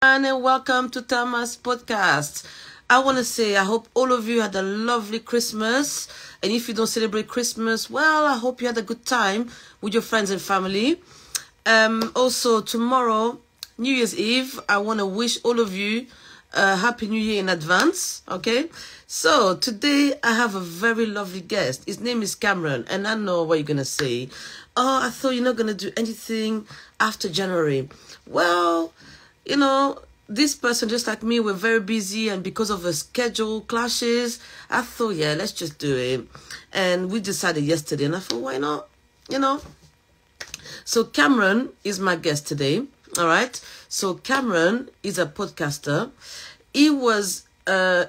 And welcome to Tama's podcast. I want to say I hope all of you had a lovely Christmas. And if you don't celebrate Christmas, well, I hope you had a good time with your friends and family. Also, tomorrow, New Year's Eve, I want to wish all of you a Happy New Year in advance, okay? So, today I have a very lovely guest. His name is Cameron, and I know what you're going to say. Oh, I thought you're not going to do anything after January. Well, you know, this person, just like me, we're very busy, and because of the schedule clashes, I thought, yeah, let's just do it. And we decided yesterday, and I thought, why not? You know? So Cameron is my guest today, all right? So Cameron is a podcaster. He was, I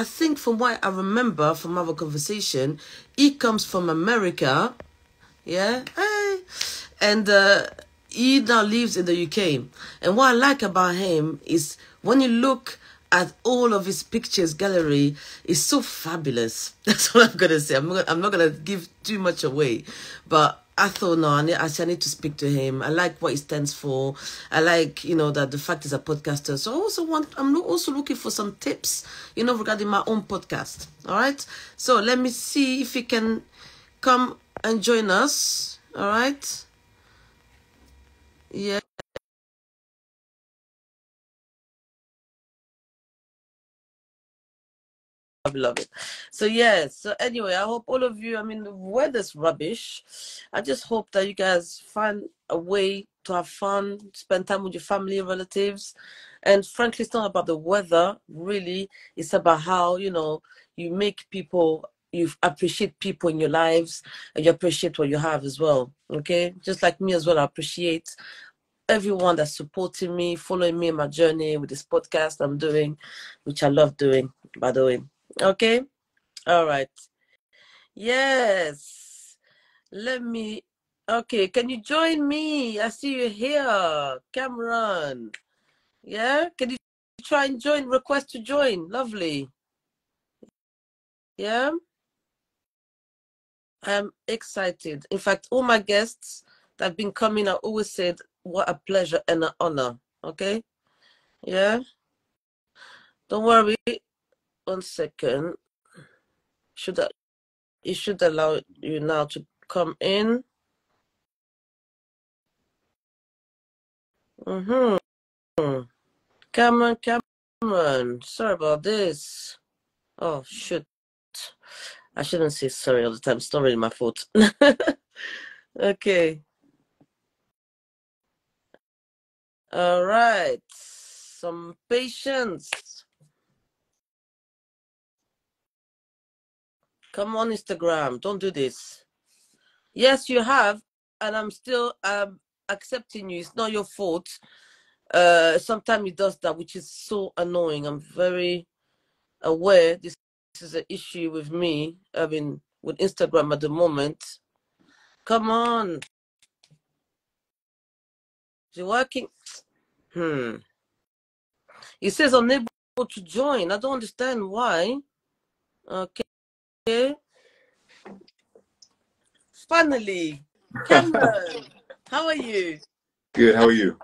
think from what I remember from our conversation, he comes from America, yeah? Hey. And he now lives in the UK. And what I like about him is when you look at all of his pictures gallery, it's so fabulous. That's what I'm going to say. I'm not going to give too much away. But I thought, no, I need to speak to him. I like what he stands for. I like, that the fact he's a podcaster. So I'm also looking for some tips, regarding my own podcast. All right. So let me see if he can come and join us. All right. Yeah. I love it. So so anyway, I hope all of you, the weather's rubbish. I just hope that you guys find a way to have fun, spend time with your family, relatives. And frankly, it's not about the weather, really. It's about how, you make people, you appreciate people in your lives, and you appreciate what you have as well. Okay? Just like me as well, I appreciate everyone that's supporting me, following me in my journey with this podcast I'm doing, which I love doing, by the way. Okay? All right. Yes. Okay, can you join me? I see you here, Cameron. Yeah? Can you try and join? Request to join. Lovely. Yeah? I'm excited. In fact, all my guests that have been coming, I always said, what a pleasure and an honor. Okay? Yeah? Don't worry. 1 second. It should allow you now to come in. Cameron. Sorry about this. Oh, shoot. I shouldn't say sorry all the time. It's not really my fault. Okay. All right. Some patience. Come on, Instagram. Don't do this. Yes, you have. And I'm still accepting you. It's not your fault. Sometimes it does that, which is so annoying. I'm very aware this is an issue with me. With Instagram at the moment. Come on. Is it working? It says unable to join. I don't understand why. Okay. Finally. Cameron, how are you? Good. How are you?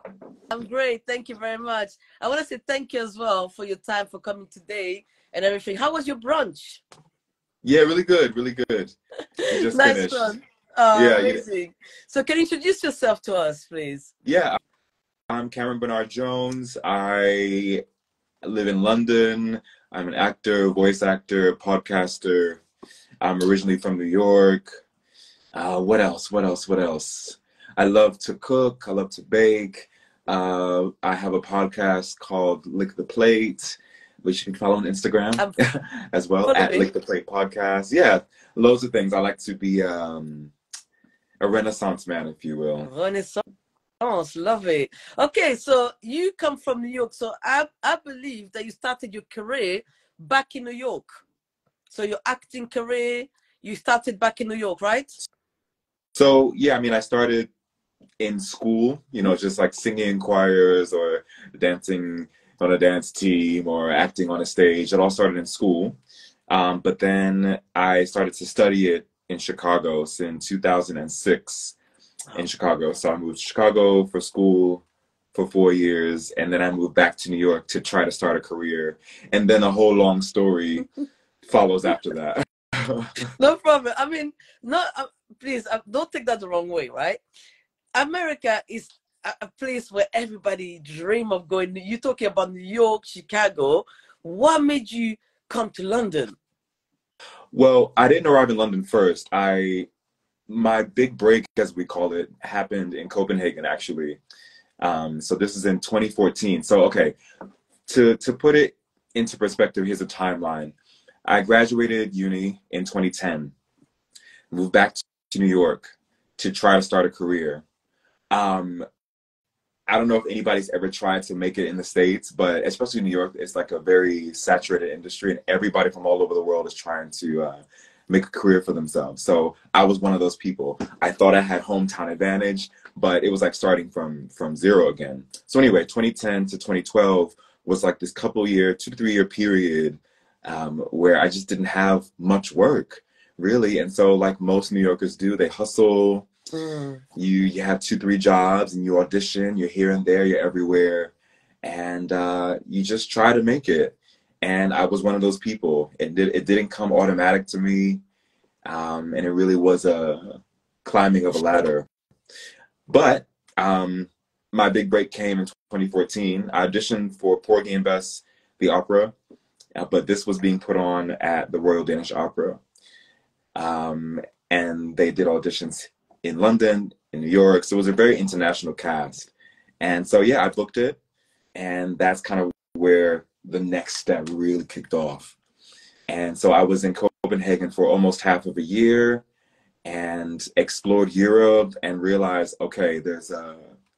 I'm great. Thank you very much. I want to say thank you as well for your time, for coming today and everything. How was your brunch? Yeah, really good. Really good. We just Nice finished. one. Oh, Yeah. amazing. So can you introduce yourself to us, please? Yeah. I'm Cameron Bernard Jones. I live in London. I'm an actor, voice actor, podcaster. I'm originally from New York. What else? I love to cook. I love to bake. I have a podcast called Lick the Plate, which you can follow on Instagram as well, at Lick the Plate Podcast. Yeah, loads of things. I like to be a Renaissance man, if you will. Renaissance, love it. Okay, so you come from New York. So I believe that you started your career back in New York. So your acting career, you started back in New York, right? So, yeah, I started in school, just like singing in choirs or dancing on a dance team or acting on a stage. It all started in school. But then I started to study it in Chicago in 2006 in Chicago. So I moved to Chicago for school, for 4 years, and then I moved back to New York to try to start a career, and then a whole long story follows after that. No problem. I mean, no, please don't take that the wrong way, right? America is a place where everybody dream of going. You're talking about New York, Chicago. What made you come to London? Well, I didn't arrive in London first. My big break, as we call it, happened in Copenhagen, actually. So this is in 2014. So, okay, to put it into perspective, here's a timeline. I graduated uni in 2010, moved back to New York to try to start a career. I don't know if anybody's ever tried to make it in the States, but especially New York, it's like a very saturated industry, and everybody from all over the world is trying to make a career for themselves. So I was one of those people. I thought I had hometown advantage, but it was like starting from zero again. So anyway, 2010 to 2012 was like this couple year, 2 to 3 year period where I just didn't have much work, really. And so like most New Yorkers do, they hustle. You have 2, 3 jobs, and you audition. You're here and there. You're everywhere, and you just try to make it. And I was one of those people. It didn't come automatic to me, and it really was a climbing of a ladder. But my big break came in 2014. I auditioned for Porgy and Bess, the opera, but this was being put on at the Royal Danish Opera, and they did auditions in London, in New York. So it was a very international cast. And so, yeah, I booked it. And that's kind of where the next step really kicked off. And so I was in Copenhagen for almost half of a year and explored Europe and realized, okay, there's a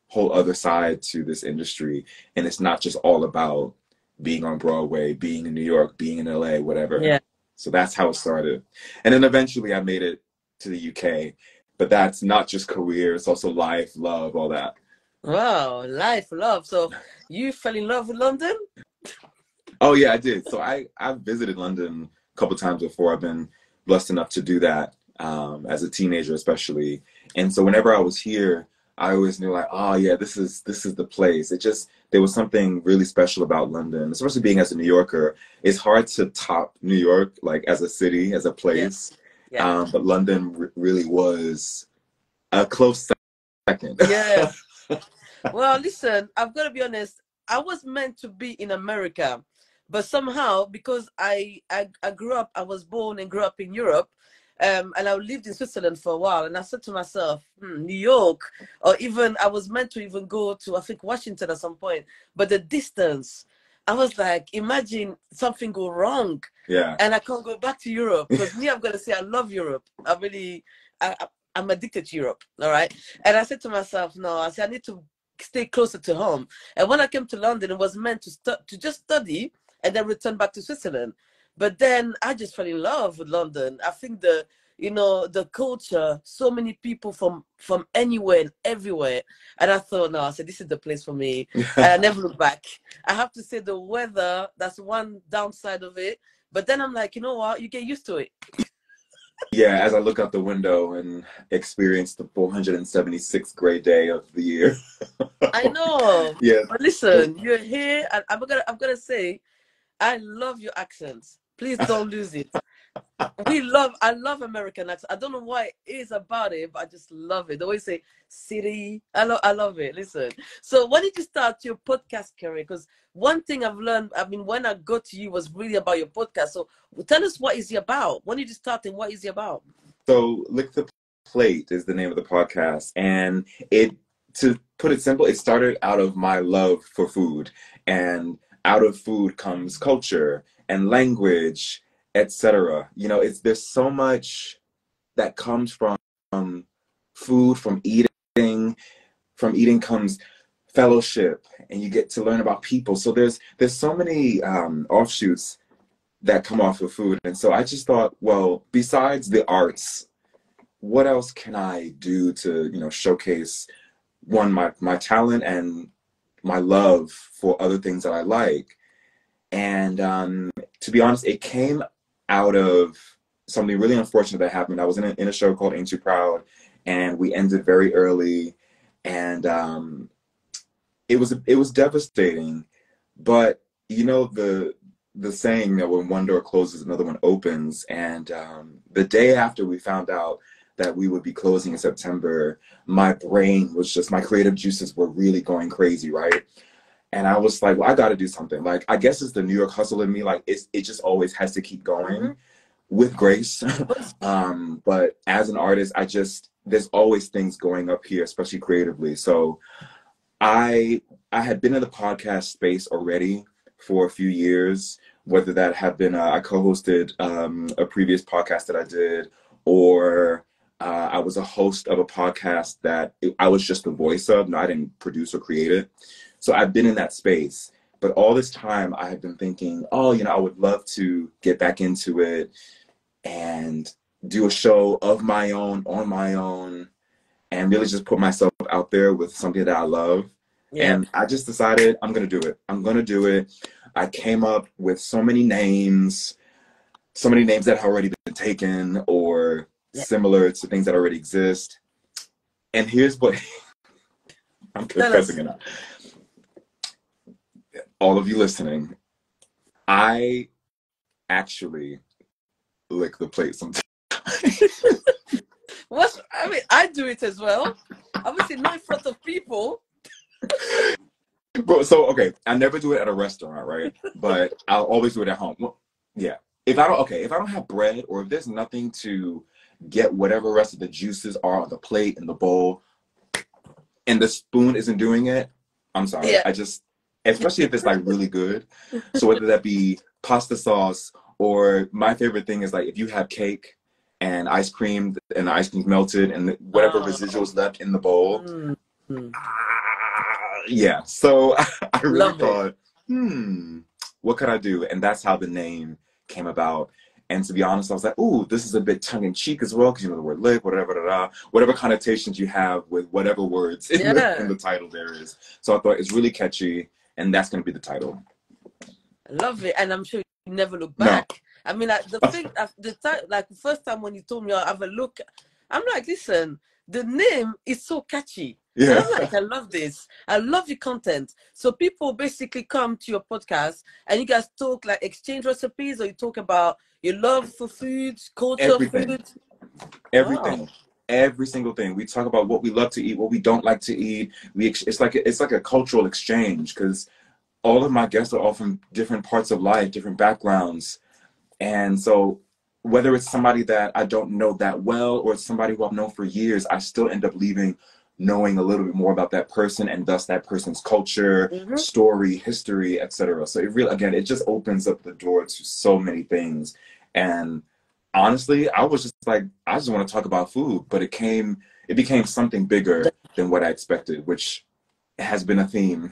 whole other side to this industry. And it's not just all about being on Broadway, being in New York, being in LA, whatever. Yeah. So that's how it started. And then eventually I made it to the UK. But that's not just career, it's also life, love, all that. Wow, life, love. So you fell in love with London? Oh, yeah, I did. So I've visited London a couple times before. I've been blessed enough to do that as a teenager, especially. And so whenever I was here, I always knew like, oh, yeah, this is the place. There was something really special about London, especially being as a New Yorker. It's hard to top New York, like as a city, as a place. Yes. Yeah. But London really was a close second. Yeah. Well, listen, I've got to be honest. I was meant to be in America, but somehow, because I grew up, I was born and grew up in Europe, and I lived in Switzerland for a while, and I said to myself, New York, or even I was meant to even go to, I think, Washington at some point, but the distance, I was like, imagine something go wrong. Yeah. And I can't go back to Europe, because me, I'm going to say I love Europe. I'm addicted to Europe. All right. And I said to myself, no, I said, I need to stay closer to home. And when I came to London, it was meant to just study and then return back to Switzerland. But then I just fell in love with London. I think the culture, so many people from anywhere and everywhere. And I thought, no, I said, this is the place for me. And I never looked back. I have to say the weather, that's one downside of it. But then I'm like, you know what? You get used to it. Yeah, as I look out the window and experience the 476th gray day of the year. I know. Yeah. But listen, you're here, and I'm gonna say, I love your accents. Please don't lose it. I love American accent. I don't know what it is about it, but I just love it. The way you say city, I love it. Listen. So when did you start your podcast career? Because one thing I've learned, I mean, when I got to you was really about your podcast. So tell us, what is it about? When did you start and what is it about? So Lick the Plate is the name of the podcast. And to put it simple, it started out of my love for food. And out of food comes culture and language, etc. You know, there's so much that comes from food, from eating. From eating comes fellowship, and you get to learn about people. So there's so many offshoots that come off of food. And so I just thought, well, besides the arts, what else can I do to, showcase my talent and my love for other things that I like. And to be honest, it came out of something really unfortunate that happened. I was in a show called Ain't Too Proud, and we ended very early. And it was devastating, but you know the saying that when one door closes, another one opens. And the day after we found out that we would be closing in September, my brain was just, my creative juices were really going crazy, right? And I was like, well, I got to do something. Like, I guess it's the New York hustle in me. Like, it just always has to keep going with grace. But as an artist, there's always things going up here, especially creatively. So I had been in the podcast space already for a few years, whether that had been I co-hosted a previous podcast that I did, or I was a host of a podcast that I was just the voice of. No, I didn't produce or create it. So I've been in that space. But all this time I have been thinking, oh, I would love to get back into it and do a show of my own, on my own, and really just put myself out there with something that I love. Yeah. And I just decided I'm going to do it. I'm going to do it. I came up with so many names that have already been taken or similar to things that already exist. And here's what I'm confessing it now. All of you listening, I actually lick the plate sometimes. I do it as well. Obviously not in front of people. Bro, so okay, I never do it at a restaurant, right? But I'll always do it at home. Well, yeah. If I don't have bread, or if there's nothing to get whatever rest of the juices are on the plate and the bowl, and the spoon isn't doing it, I'm sorry. Yeah. Especially if it's like really good. So whether that be pasta sauce, or my favorite thing is like if you have cake and ice cream and the ice cream's melted and whatever residuals left in the bowl. Yeah, so I really thought, what could I do? And that's how the name came about. And to be honest, I was like, ooh, this is a bit tongue-in-cheek as well, because the word lick, whatever connotations you have with whatever words in the title there is. So I thought it's really catchy, and that's going to be the title. I love it, and I'm sure you never look back. No. I mean, like, the first time when you told me I'll have a look, I'm like, listen, the name is so catchy. Yeah. And I'm like, I love this. I love your content. So people basically come to your podcast and you guys talk, like, exchange recipes, or you talk about your love for food, culture, food. Everything. Wow. Every single thing. We talk about what we love to eat, what we don't like to eat. It's like a cultural exchange, because all of my guests are all from different parts of life, different backgrounds. And so whether it's somebody that I don't know that well, or it's somebody who I've known for years, I still end up knowing a little bit more about that person, and thus that person's culture, story, history, etc. So it just opens up the door to so many things. And honestly, I was just like, I just want to talk about food, but it became something bigger than what I expected, which has been a theme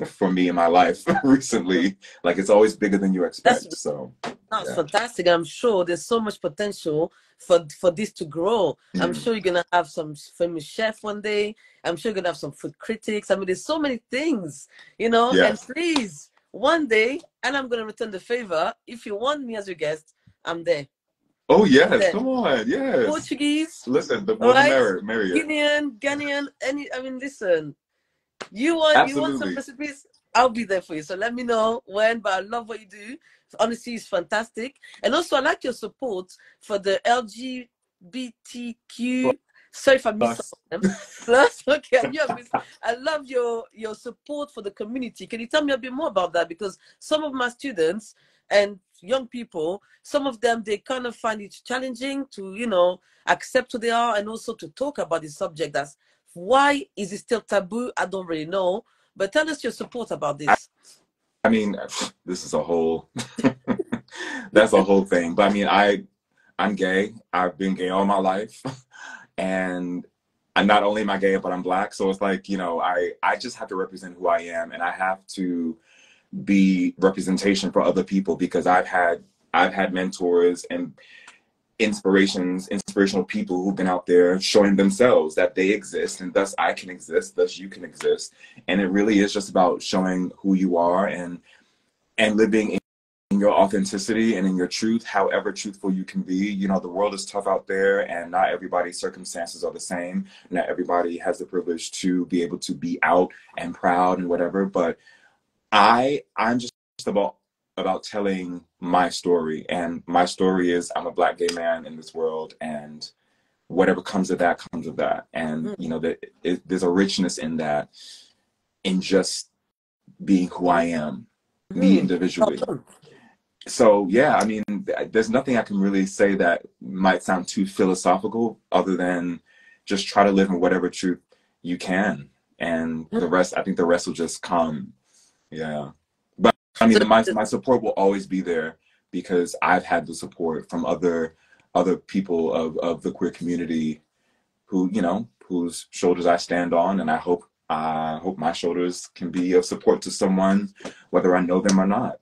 for me in my life recently. Like, it's always bigger than you expect. That's fantastic. I'm sure there's so much potential for this to grow. I'm sure you're gonna have some famous chef one day. I'm sure you're gonna have some food critics. I mean, there's so many things, Yes. And please, one day, and I'm gonna return the favor. If you want me as your guest, I'm there. Oh yes, come on, yes. Portuguese. Listen, the more the merrier. Ghanaian. Listen. You want some recipes? I'll be there for you. So let me know when. But I love what you do. Honestly, it's fantastic. And also, I like your support for the LGBTQ. Sorry if I missed them. Plus, okay. I love your support for the community. Can you tell me a bit more about that? Because some of my students and young people, some of them, they kind of find it challenging to, accept who they are, and also to talk about the subject. Why is it still taboo? I don't really know. But tell us your support about this. I mean, this is that's a whole thing. But I mean, I'm gay. I've been gay all my life. And I'm not only am I gay, but I'm Black. So it's like, I just have to represent who I am, and I have to be representation for other people, because I've had mentors and inspirational people who've been out there showing themselves that they exist, and thus I can exist, thus you can exist. And it really is just about showing who you are and living your authenticity and in your truth, however truthful you can be. You know, the world is tough out there, and not everybody's circumstances are the same. Not everybody has the privilege to be able to be out and proud and whatever. But I'm just about telling my story, and my story is I'm a Black gay man in this world, and whatever comes of that comes of that. And you know, there's a richness in that, in just being who I am, me individually. So yeah, I mean, there's nothing I can really say that might sound too philosophical, other than just try to live in whatever truth you can, and the rest, I think the rest will just come. Yeah. But I mean, my support will always be there, because I've had the support from other people of the queer community, who, you know, whose shoulders I stand on, and I hope my shoulders can be of support to someone, whether I know them or not.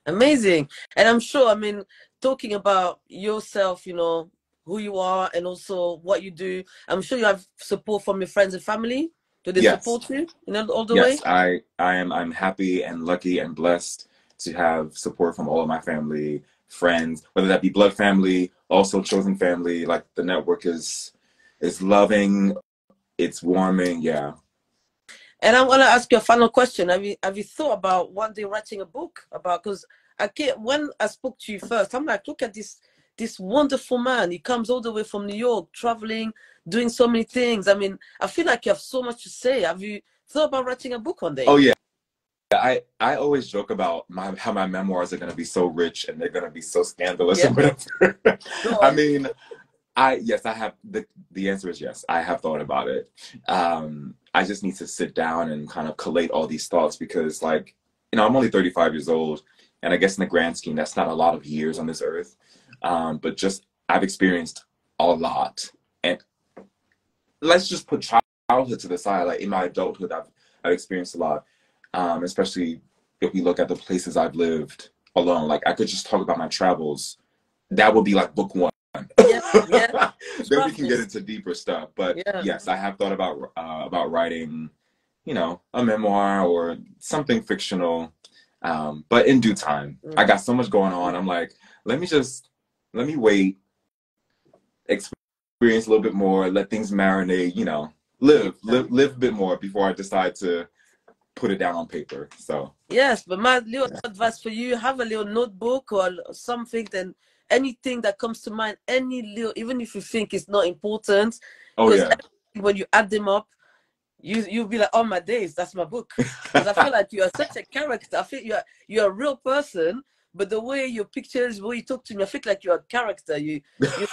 Amazing. And I'm sure, I mean, talking about yourself, you know, who you are and also what you do, I'm sure you have support from your friends and family. Do they support you in all the way? Yes, I'm happy and lucky and blessed to have support from all of my family, friends, whether that be blood family, also chosen family. Like, the network is loving, it's warming, yeah. And I'm gonna ask you a final question. Have you thought about one day writing a book about? Because when I spoke to you first, I'm like, look at this wonderful man. He comes all the way from New York, traveling, doing so many things. I mean, I feel like you have so much to say. Have you thought about writing a book one day? Oh yeah. I always joke about how my memoirs are gonna be so rich and they're gonna be so scandalous or whatever. I mean, yes, I have. The answer is yes. I have thought about it. I just need to sit down and kind of collate all these thoughts, because, like, you know, I'm only 35 years old, and I guess in the grand scheme, that's not a lot of years on this earth. But just, I've experienced a lot, and let's just put childhood to the side. Like, in my adulthood, I've experienced a lot, especially if we look at the places I've lived alone. Like, I could just talk about my travels. That would be like book one. Yeah. Then we can get into deeper stuff. But yes, I have thought about writing, you know, a memoir or something fictional. But in due time. I got so much going on. I'm like, let me wait, experience a little bit more, let things marinate, you know, live a bit more before I decide to put it down on paper. So yes, but my little advice for you: have a little notebook or something, then anything that comes to mind, any little, even if you think it's not important, because when you add them up, you'll be like, oh my days, that's my book. Because I feel like you are such a character. I feel you're a real person, but the way your pictures, the way you talk to me, I feel like you're a character. You're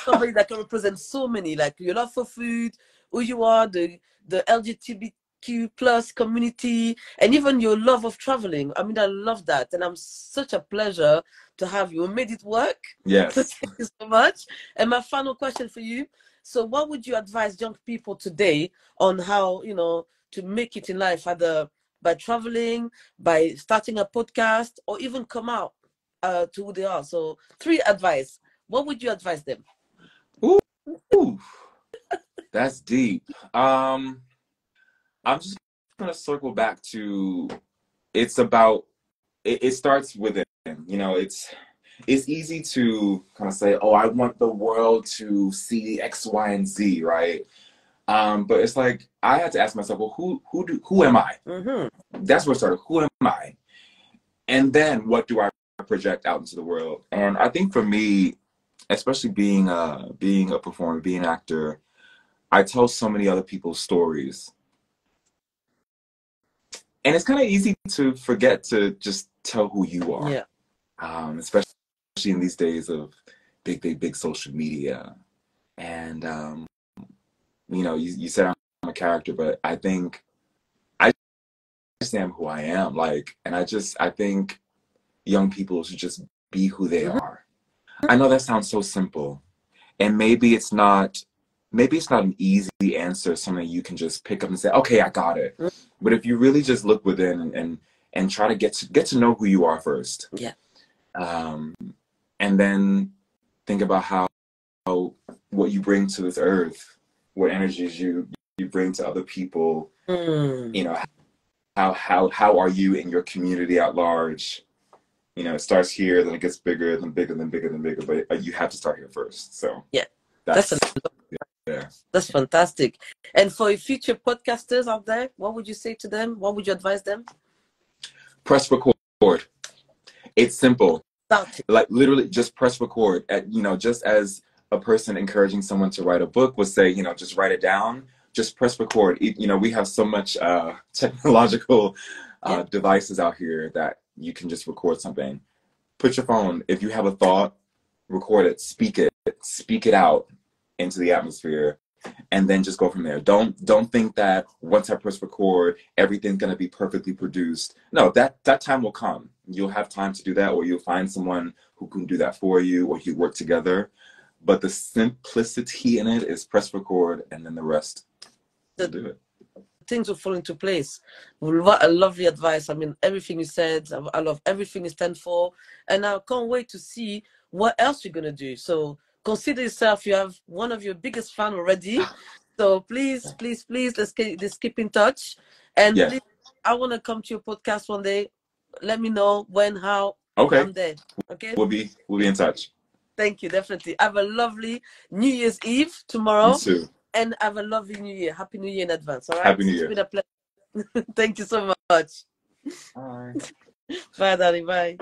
somebody that can represent so many, like your love for food, who you are, the LGBTQ plus community, and even your love of traveling. I mean, I love that, and I'm such a pleasure to have you. We made it work. Yes. So thank you so much. And my final question for you: so what would you advise young people today on how, you know, to make it in life, either by traveling, by starting a podcast, or even come out to who they are? So 3 advice. What would you advise them? Ooh. That's deep. I'm just gonna circle back to, it's about, it starts within. You know, it's easy to kind of say, oh, I want the world to see X, Y, and Z, right? But it's like, I had to ask myself, well, who am I? That's where it started. Who am I? And then what do I project out into the world? And I think for me, especially being a performer, being an actor, I tell so many other people's stories. And it's kind of easy to forget to just tell who you are. Yeah. Especially in these days of big social media. And, you know, you said I'm a character, but I think I just am who I am. Like, and I think young people should just be who they are. I know that sounds so simple, and maybe it's not an easy answer, something you can just pick up and say, okay, I got it. But if you really just look within and try to get to know who you are first. Yeah. And then think about how what you bring to this earth, what energies you bring to other people. You know, how are you in your community at large? You know, it starts here, then it gets bigger, then bigger, then bigger, then bigger. But you have to start here first. So Yeah, that's that's yeah. that's fantastic. And for future podcasters out there, what would you say to them? What would you advise them? Press record. It's simple. Start it. Like literally just press record. You know, just as a person encouraging someone to write a book would say, you know, just write it down. Just press record. You know, we have so much technological devices out here that you can just record something. Put your phone. If you have a thought, record it. Speak it out into the atmosphere, and then just go from there. Don't think that once I press record, everything's gonna be perfectly produced. No, that time will come. You'll have time to do that, or you'll find someone who can do that for you, or you work together. But the simplicity in it is press record, and then the rest will do it. Things will fall into place. What a lovely advice. I mean, everything you said, I love everything you stand for. And I can't wait to see what else you're going to do. So consider yourself, you have one of your biggest fans already. So please, please, please, let's keep in touch. And Yeah. please, I want to come to your podcast one day. Let me know when, how. Okay. I'm there. Okay. We'll be in touch. Thank you. Definitely. Have a lovely New Year's Eve tomorrow. You too. And have a lovely New Year. Happy New Year in advance. All right. Happy New Year. It's been a pleasure. Thank you so much. Bye. Bye, Daddy. Bye.